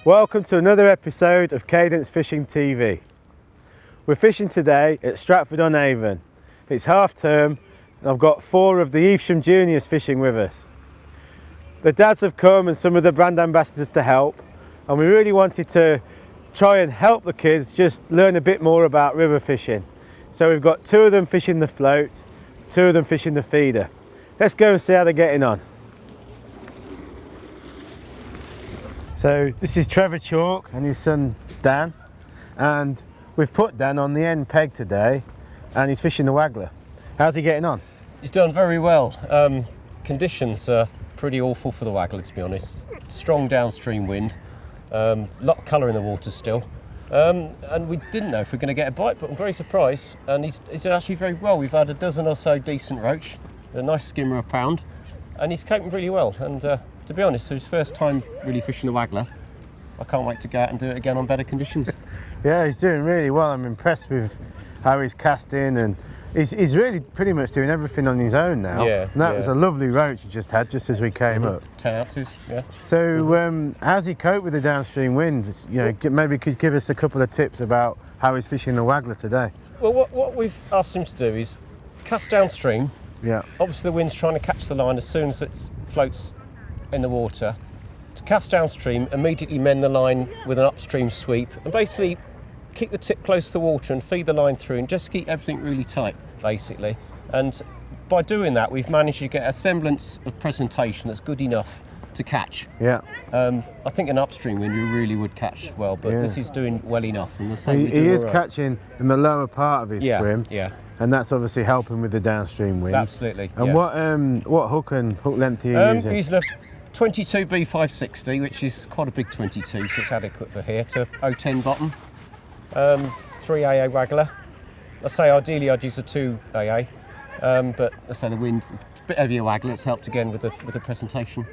Welcome to another episode of Cadence Fishing TV. We're fishing today at Stratford on Avon. It's half term and I've got 4 of the Evesham Juniors fishing with us. The dads have come and some of the brand ambassadors to help, and we really wanted to try and help the kids just learn a bit more about river fishing. So we've got 2 of them fishing the float, 2 of them fishing the feeder. Let's go and see how they're getting on. So this is Trevor Chalk and his son Dan, and we've put Dan on the end peg today and he's fishing the waggler. How's he getting on? He's done very well. Conditions are pretty awful for the waggler, to be honest. Strong downstream wind, lot of colour in the water still, and we didn't know if we were going to get a bite, but I'm very surprised, and he's actually very well. We've had a dozen or so decent roach, a nice skimmer a pound, and he's coping really well. And to be honest, it's his first time really fishing the waggler. I can't wait to go out and do it again on better conditions. Yeah, he's doing really well. I'm impressed with how he's casting, and he's really pretty much doing everything on his own now. Yeah, and that was a lovely roach he just had just as we came up. 10 ounces, yeah. So how's he cope with the downstream wind? You know, maybe could give us a couple of tips about how he's fishing the waggler today. Well, what we've asked him to do is cast downstream. Yeah. Obviously the wind's trying to catch the line as soon as it floats in the water. To cast downstream, immediately mend the line with an upstream sweep, and basically keep the tip close to the water and feed the line through, and just keep everything really tight, basically. And by doing that, we've managed to get a semblance of presentation that's good enough to catch. Yeah. I think an upstream wind you really would catch well, but this is doing well enough. And he is catching in the lower part of his swim. Yeah. And that's obviously helping with the downstream wind. Absolutely. And what hook and hook length are you using? Using a 22 B560, which is quite a big 22, so it's adequate for here, to 010 bottom. 3AA waggler. I say ideally I'd use a 2AA, but I say the wind, a bit heavier waggler, it's helped again with the presentation.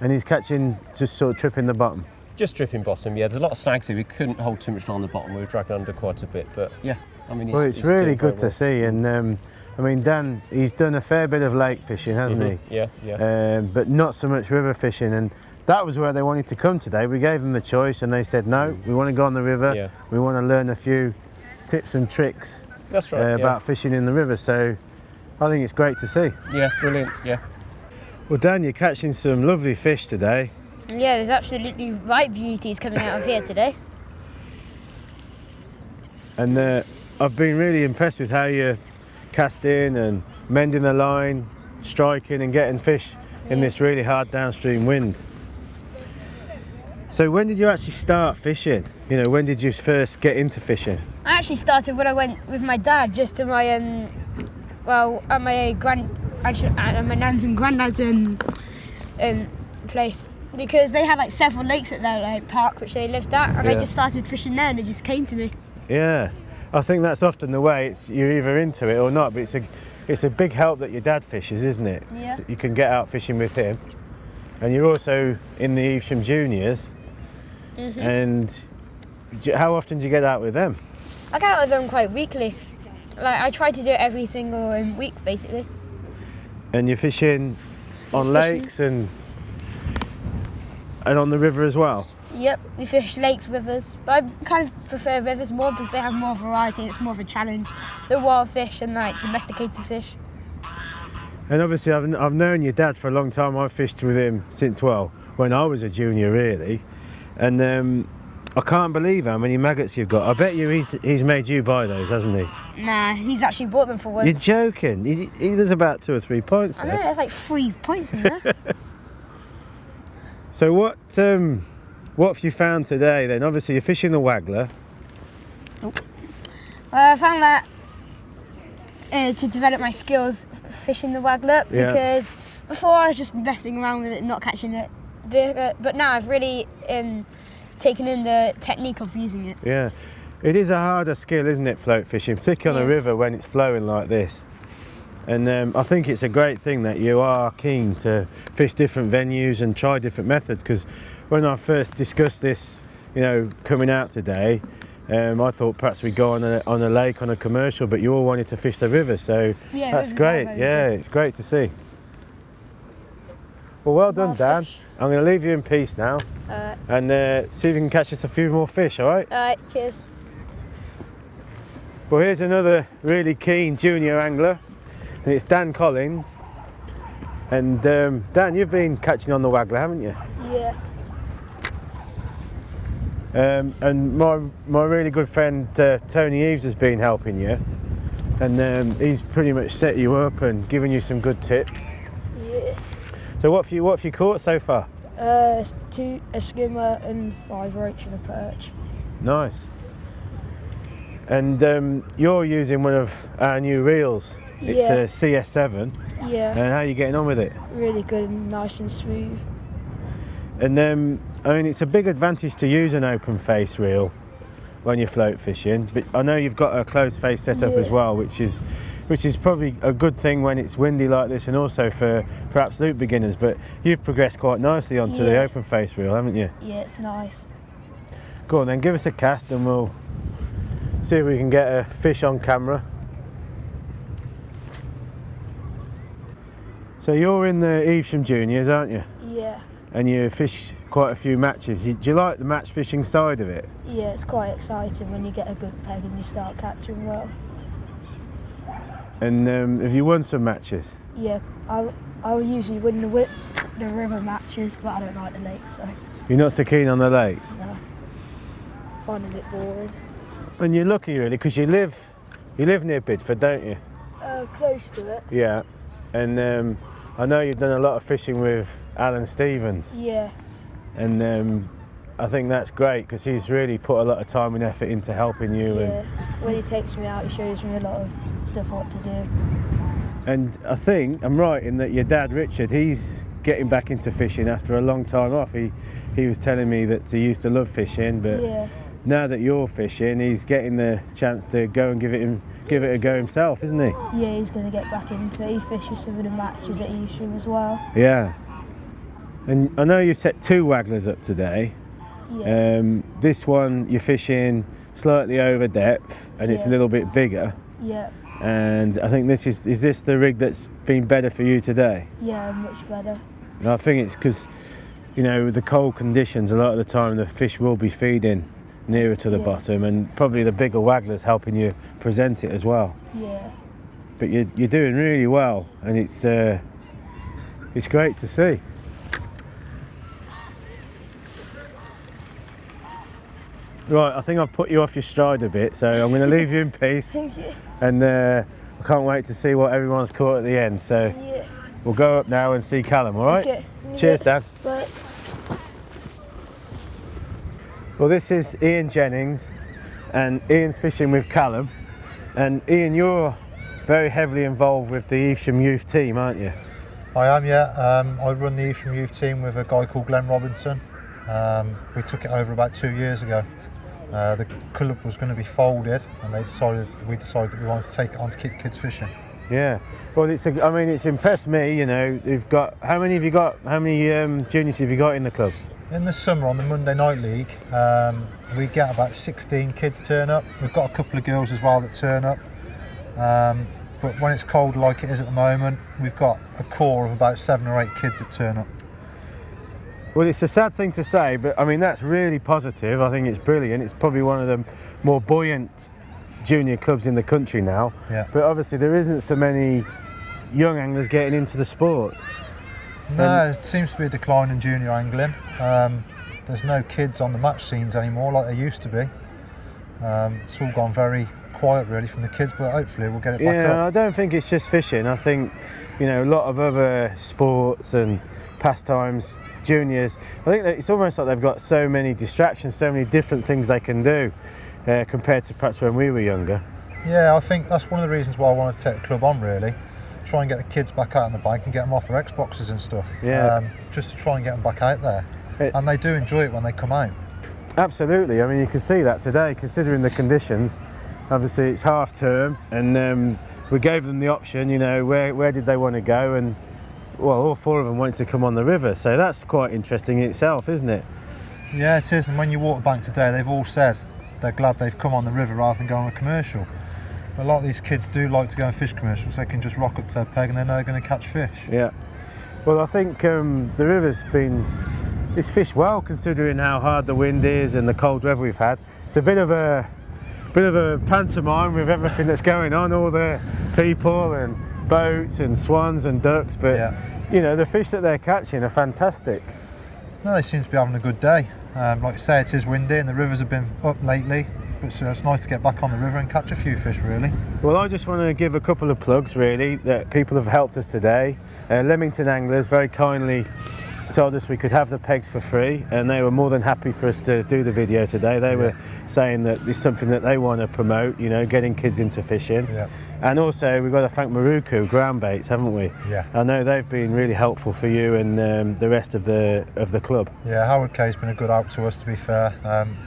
And he's catching, just sort of tripping the bottom? Just tripping bottom, yeah. There's a lot of snags here. We couldn't hold too much on the bottom. We were dragging under quite a bit, but yeah. I mean, it's really good to see, and I mean, Dan, he's done a fair bit of lake fishing, hasn't he? Yeah, yeah. But not so much river fishing, and that was where they wanted to come today. We gave them the choice, and they said, no, we want to go on the river. Yeah. We want to learn a few tips and tricks. That's right, about fishing in the river. So I think it's great to see. Yeah, brilliant. Yeah. Well, Dan, you're catching some lovely fish today. Yeah, there's absolutely right beauties coming out of here today. And I've been really impressed with how you're casting and mending the line, striking and getting fish in this really hard downstream wind. So when did you actually start fishing? You know, when did you first get into fishing? I actually started when I went with my dad just to my at my nan's and granddad's place, because they had like several lakes at their park which they lived at, and I just started fishing there and it just came to me. Yeah, I think that's often the way. It's you're either into it or not, but it's a big help that your dad fishes, isn't it? Yeah. So you can get out fishing with him, and you're also in the Evesham Juniors. Mm-hmm. And how often do you get out with them? I get out with them quite weekly. Like, I try to do it every single week, basically. And you're fishing on lakes and on the river as well? Yep, we fish lakes, rivers, but I kind of prefer rivers more because they have more variety and it's more of a challenge. The wild fish and like domesticated fish. And obviously I've known your dad for a long time. I've fished with him since, well, when I was a junior really. And I can't believe how many maggots you've got. I bet you he's made you buy those, hasn't he? Nah, he's actually bought them for once. You're joking? There's about 2 or 3 points there. I know, there's like 3 points in there. So what have you found today then? Obviously you're fishing the waggler. Well, I found that to develop my skills fishing the waggler, because before I was just messing around with it, not catching it. But now I've really taken in the technique of using it. Yeah, it is a harder skill, isn't it, float fishing, particularly on a river when it's flowing like this. And I think it's a great thing that you are keen to fish different venues and try different methods, because when I first discussed this, you know, coming out today, I thought perhaps we'd go on a lake on a commercial, but you all wanted to fish the river, so that's great. Yeah, it's great to see. Well done, Dan. I'm going to leave you in peace now and see if you can catch us a few more fish, all right? All right, cheers. Well, here's another really keen junior angler, and it's Dan Collins. And Dan, you've been catching on the waggler, haven't you? Yeah. And my really good friend Tony Eves has been helping you, and he's pretty much set you up and given you some good tips. Yeah. So what have you caught so far? A skimmer and 5 roach and a perch. Nice. And you're using one of our new reels. It's a CS7. Yeah. And how are you getting on with it? Really good and nice and smooth. And I mean, it's a big advantage to use an open face reel when you're float fishing, but I know you've got a closed face setup as well, which is probably a good thing when it's windy like this, and also for absolute beginners. But you've progressed quite nicely onto the open face reel, haven't you? Yeah, it's nice. Go on then, give us a cast and we'll see if we can get a fish on camera. So you're in the Evesham Juniors, aren't you? Yeah. And you fish quite a few matches. Do you like the match fishing side of it? Yeah, it's quite exciting when you get a good peg and you start catching well. And have you won some matches? Yeah, I'll usually win the river matches, but I don't like the lakes, so You're not so keen on the lakes? no. I find it a bit boring. And you're lucky really, because you live near Bidford, don't you? Close to it. Yeah. And I know you've done a lot of fishing with Alan Stevens. Yeah. And I think that's great, because he's really put a lot of time and effort into helping you. Yeah. When he takes me out, he shows me a lot of stuff what to do. And I think I'm right in that your dad Richard, he's getting back into fishing after a long time off. He was telling me that he used to love fishing, but now that you're fishing, he's getting the chance to go and give it a go himself, isn't he? Yeah, he's going to get back into it. He fishes some of the matches at Evesham as well. Yeah. And I know you set 2 wagglers up today. Yeah. This one you're fishing slightly over depth, and it's a little bit bigger. Yeah. And I think this is this the rig that's been better for you today? Yeah, much better. And I think it's because, you know, with the cold conditions, a lot of the time the fish will be feeding nearer to the bottom, and probably the bigger waggler's helping you present it as well. Yeah. But you're doing really well, and it's great to see. Right, I think I've put you off your stride a bit, so I'm going to leave you in peace. Thank you. And I can't wait to see what everyone's caught at the end. So we'll go up now and see Callum, all right? Okay. Cheers, Dan. Bye. Well, this is Ian Jennings, and Ian's fishing with Callum. And Ian, you're very heavily involved with the Evesham youth team, aren't you? I am, yeah. I run the Evesham youth team with a guy called Glenn Robinson. We took it over about 2 years ago. The club was going to be folded, and we decided that we wanted to take it on to keep kids fishing. Yeah. Well, it's impressed me. You know, you've got how many juniors have you got in the club? In the summer, on the Monday Night League, we get about 16 kids turn up. We've got a couple of girls as well that turn up. But when it's cold like it is at the moment, we've got a core of about 7 or 8 kids that turn up. Well, it's a sad thing to say, but I mean, that's really positive. I think it's brilliant. It's probably one of the more buoyant junior clubs in the country now. Yeah. But obviously there isn't so many young anglers getting into the sport. No, it seems to be a decline in junior angling. There's no kids on the match scenes anymore like there used to be. It's all gone very quiet really from the kids, but hopefully we'll get it back up. Yeah, I don't think it's just fishing. I think, you know, a lot of other sports and pastimes, juniors, I think that it's almost like they've got so many distractions, so many different things they can do compared to perhaps when we were younger. Yeah, I think that's one of the reasons why I want to take the club on really. Try and get the kids back out on the bike and get them off their Xboxes and stuff. Yeah. Just to try and get them back out there. And they do enjoy it when they come out. Absolutely. I mean, you can see that today, considering the conditions. Obviously, it's half term, and we gave them the option, you know, where did they want to go, and well, all 4 of them wanted to come on the river, so that's quite interesting in itself, isn't it? Yeah, it is, and when you walk the bank today, they've all said they're glad they've come on the river rather than going on a commercial. A lot of these kids do like to go and fish commercials. They can just rock up to their peg and they know they're going to catch fish. Yeah. Well, I think the river's it's fished well considering how hard the wind is and the cold weather we've had. It's a bit of a pantomime with everything that's going on, all the people and boats and swans and ducks, but you know, the fish that they're catching are fantastic. No, they seem to be having a good day. Like you say, it is windy and the rivers have been up lately, but so it's nice to get back on the river and catch a few fish, really. Well, I just want to give a couple of plugs, really, that people have helped us today. Leamington Anglers very kindly told us we could have the pegs for free, and they were more than happy for us to do the video today. They were saying that it's something that they want to promote, you know, getting kids into fishing. And also we've got to thank Maruku Ground Baits, haven't we? I know they've been really helpful for you and the rest of the club. Howard Kay's been a good help to us, to be fair.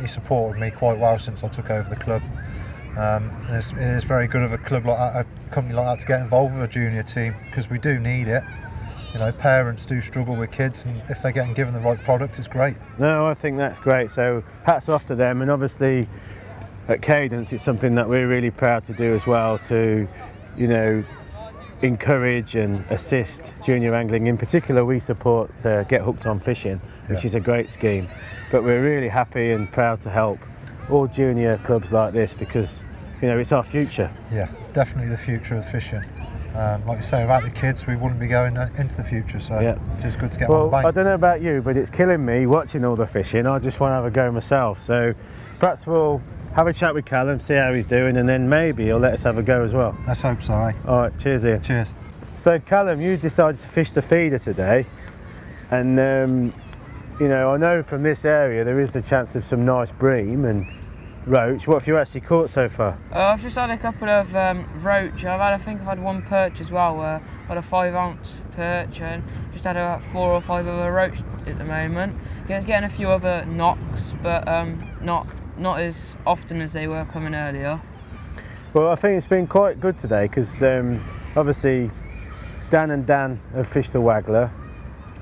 He supported me quite well since I took over the club. And it is very good of a club like that, a company like that, to get involved with a junior team, because we do need it. You know, parents do struggle with kids, and if they're getting given the right product, it's great. No, I think that's great. So hats off to them, and obviously at Cadence it's something that we're really proud to do as well, to, you know, encourage and assist junior angling. In particular, we support Get Hooked on Fishing, which is a great scheme. But we're really happy and proud to help all junior clubs like this, because, you know, it's our future. Yeah, definitely the future of fishing. Like you say, without the kids we wouldn't be going into the future, so it is good to get on the bank. I don't know about you, but it's killing me watching all the fishing. I just want to have a go myself, so perhaps we'll have a chat with Callum, see how he's doing, and then maybe he'll let us have a go as well. Let's hope so, eh? Alright, cheers Ian. Cheers. So Callum, you decided to fish the feeder today, and you know, I know from this area there is a chance of some nice bream and roach. What have you actually caught so far? I've just had a couple of roach. I think I've had one perch as well. I've had a 5-ounce perch, and just had about 4 or 5 other roach at the moment. It's getting a few other knocks, but not as often as they were coming earlier. Well, I think it's been quite good today, because obviously Dan and Dan have fished the waggler,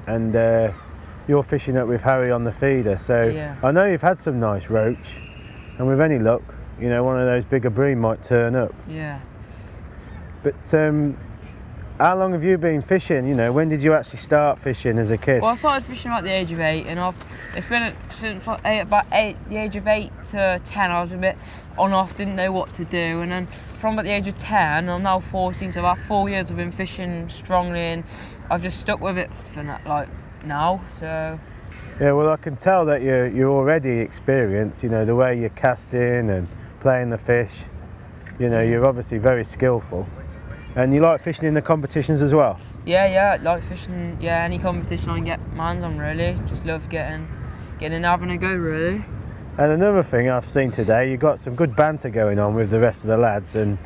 and you're fishing up with Harry on the feeder. So I know you've had some nice roach. And with any luck, you know, one of those bigger bream might turn up. Yeah. But how long have you been fishing? You know, when did you actually start fishing as a kid? Well, I started fishing at the age of 8, and it's been since the age of 8 to 10. I was a bit on off, didn't know what to do, and then from about the age of 10, I'm now 14, so about 4 years I've been fishing strongly, and I've just stuck with it for now. So. Yeah, well, I can tell that you're already experienced, you know, the way you're casting and playing the fish. You know, you're obviously very skillful. And you like fishing in the competitions as well? Yeah, I like fishing, any competition I can get my hands on, really. Just love getting and having a go, really. And another thing I've seen today, you've got some good banter going on with the rest of the lads, and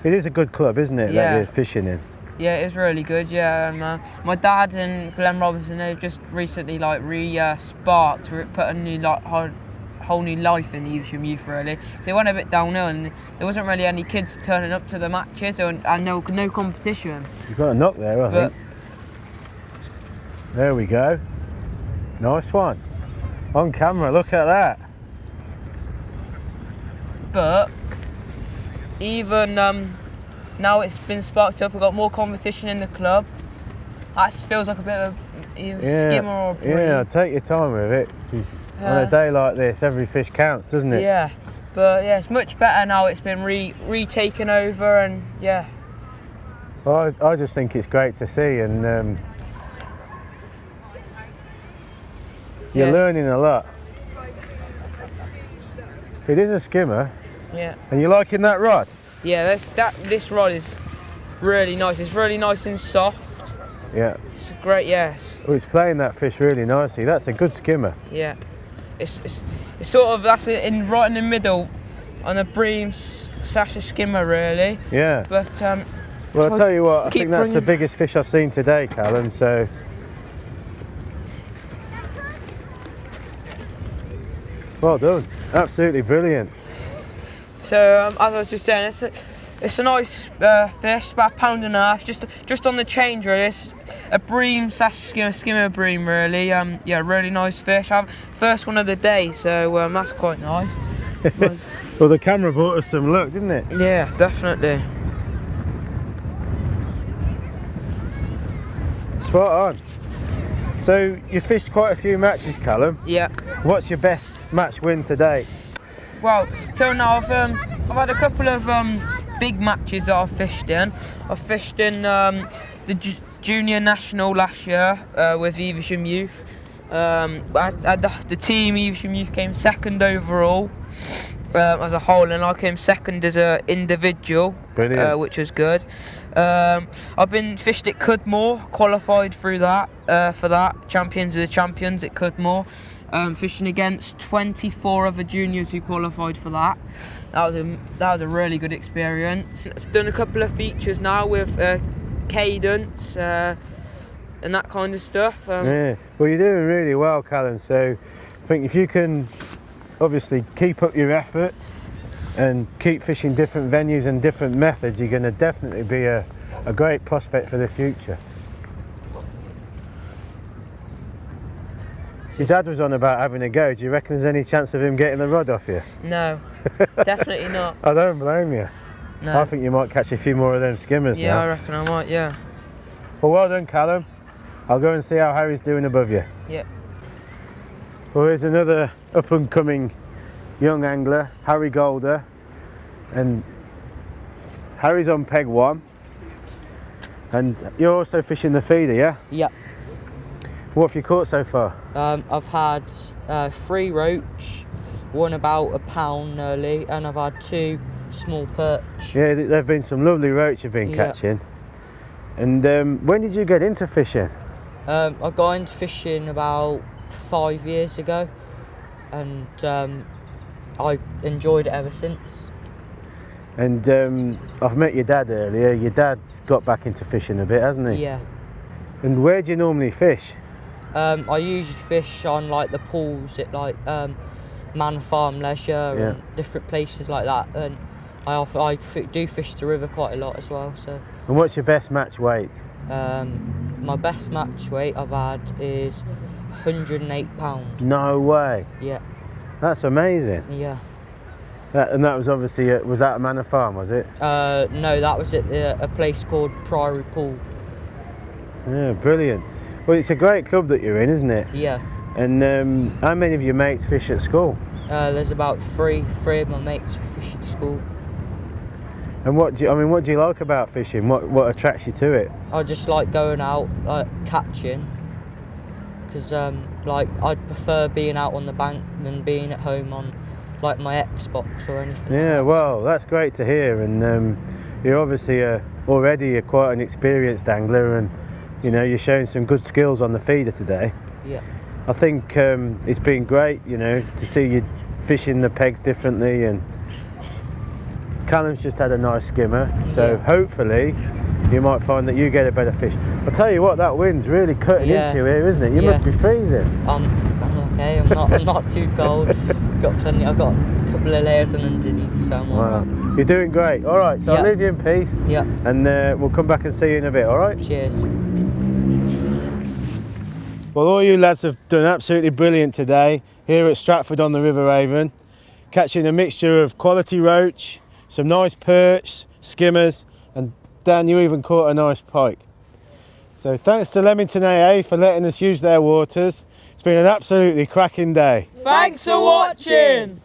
it is a good club, isn't it, that you're fishing in? Yeah, it's really good, And my dad and Glenn Robinson, they've just recently sparked, put a new whole new life in the Evesham youth, really. So it went a bit downhill, and there wasn't really any kids turning up to the matches, and no competition. You've got a knock there, I think. There we go. Nice one. On camera, look at that. But even now it's been sparked up, we've got more competition in the club. That feels like a bit of a skimmer or a bream. Yeah, take your time with it. On a day like this, every fish counts, doesn't it? Yeah, but it's much better now. It's been retaken over, and Well, I just think it's great to see, and you're learning a lot. It is a skimmer. Yeah. And you liking that rod? Yeah, this rod is really nice. It's really nice and soft. Yeah. It's great, yes. Well, it's playing that fish really nicely. That's a good skimmer. Yeah. It's sort of, that's right in the middle on a bream slash a skimmer, really. Yeah. But well, I'll tell you what, I think that's the biggest fish I've seen today, Callum, so. Well done. Absolutely brilliant. So as I was just saying, it's a nice fish, about £1.5, just on the change, really. It's a bream slash skimmer bream, really. Really nice fish. First one of the day, so that's quite nice. Well, the camera brought us some luck, didn't it? Yeah, definitely. Spot on. So you fished quite a few matches, Callum. Yeah. What's your best match win to date? Well, till now I've had a couple of big matches that I've fished in. I fished in the Junior National last year with Evesham Youth. The team Evesham Youth came second overall as a whole, and I came second as an individual. Brilliant. Which was good. I've been fished at Cudmore, qualified through that for that Champions of the Champions at Cudmore. Fishing against 24 other juniors who qualified for that. That was a really good experience. I've done a couple of features now with Cadence and that kind of stuff. Yeah, well, you're doing really well, Callum. So I think if you can obviously keep up your effort and keep fishing different venues and different methods, you're going to definitely be a great prospect for the future. Your dad was on about having a go. Do you reckon there's any chance of him getting the rod off you? No, definitely not. I don't blame you. No. I think you might catch a few more of them skimmers Yeah, now. I reckon I might, yeah. Well, well done, Callum. I'll go and see how Harry's doing above you. Yeah. Well, here's another up-and-coming young angler, Harry Golder. And Harry's on peg 1. And you're also fishing the feeder, yeah? Yeah. What have you caught so far? I've had 3 roach, one about a pound nearly, and I've had 2 small perch. Yeah, there've been some lovely roach you've been catching. And when did you get into fishing? I got into fishing about 5 years ago, and I enjoyed it ever since. And I've met your dad earlier. Your dad's got back into fishing a bit, hasn't he? Yeah. And where do you normally fish? I usually fish on like the pools at like Man Farm Leisure and different places like that, and I do fish the river quite a lot as well. So. And what's your best match weight? My best match weight I've had is £108. No way. Yeah. That's amazing. Yeah. And that was obviously, was that a Manor Farm, was it? No, that was at a place called Priory Pool. Yeah, brilliant. Well, it's a great club that you're in, isn't it? Yeah. And how many of your mates fish at school? There's about three of my mates who fish at school. And what do you like about fishing? What attracts you to it? I just like going out, like catching, because like I'd prefer being out on the bank than being at home on like my Xbox or anything. Yeah, like well, that's great to hear. And you're obviously already quite an experienced angler, and you know you're showing some good skills on the feeder today. Yeah. I think it's been great, you know, to see you fishing the pegs differently, and Callum's just had a nice skimmer, so hopefully you might find that you get a better fish. I'll tell you what, that wind's really cutting into you here, isn't it? You must be freezing. I'm okay. I'm not too cold. I've got a couple of layers on underneath, so I'm alright. You're doing great. All right, so I'll leave you in peace. Yeah. And we'll come back and see you in a bit. All right. Cheers. Well, all you lads have done absolutely brilliant today here at Stratford on the River Avon, catching a mixture of quality roach, some nice perch, skimmers, and Dan, you even caught a nice pike. So thanks to Leamington AA for letting us use their waters. It's been an absolutely cracking day. Thanks for watching.